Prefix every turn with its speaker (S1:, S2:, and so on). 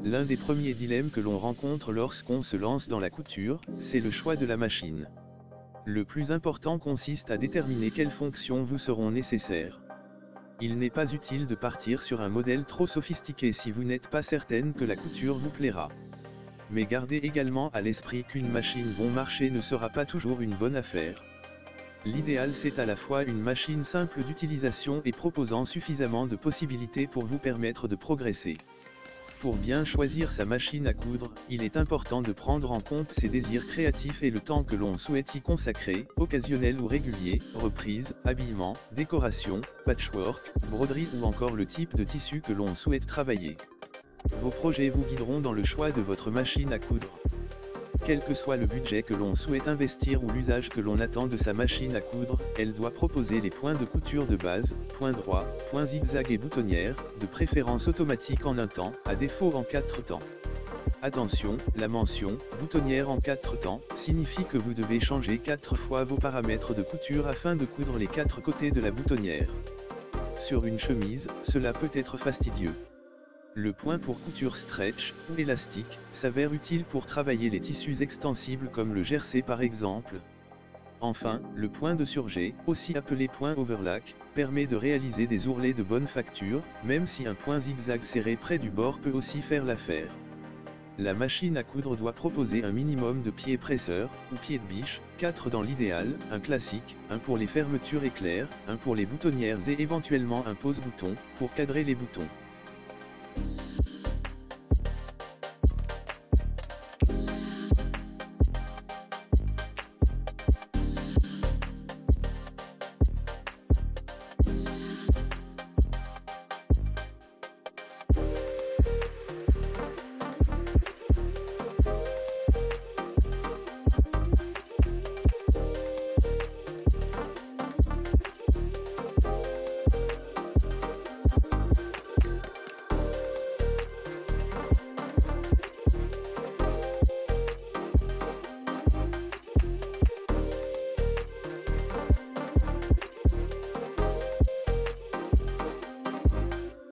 S1: L'un des premiers dilemmes que l'on rencontre lorsqu'on se lance dans la couture, c'est le choix de la machine. Le plus important consiste à déterminer quelles fonctions vous seront nécessaires. Il n'est pas utile de partir sur un modèle trop sophistiqué si vous n'êtes pas certaine que la couture vous plaira. Mais gardez également à l'esprit qu'une machine bon marché ne sera pas toujours une bonne affaire. L'idéal c'est à la fois une machine simple d'utilisation et proposant suffisamment de possibilités pour vous permettre de progresser. Pour bien choisir sa machine à coudre, il est important de prendre en compte ses désirs créatifs et le temps que l'on souhaite y consacrer, occasionnel ou régulier, reprise, habillement, décoration, patchwork, broderie ou encore le type de tissu que l'on souhaite travailler. Vos projets vous guideront dans le choix de votre machine à coudre. Quel que soit le budget que l'on souhaite investir ou l'usage que l'on attend de sa machine à coudre, elle doit proposer les points de couture de base, points droits, points zigzag et boutonnières, de préférence automatique en un temps, à défaut en 4 temps. Attention, la mention « boutonnière en 4 temps » signifie que vous devez changer 4 fois vos paramètres de couture afin de coudre les 4 côtés de la boutonnière. Sur une chemise, cela peut être fastidieux. Le point pour couture stretch, ou élastique, s'avère utile pour travailler les tissus extensibles comme le jersey par exemple. Enfin, le point de surjet, aussi appelé point overlock, permet de réaliser des ourlets de bonne facture, même si un point zigzag serré près du bord peut aussi faire l'affaire. La machine à coudre doit proposer un minimum de pieds presseurs, ou pieds de biche, 4 dans l'idéal, un classique, un pour les fermetures éclairs, un pour les boutonnières et éventuellement un pose-bouton, pour cadrer les boutons.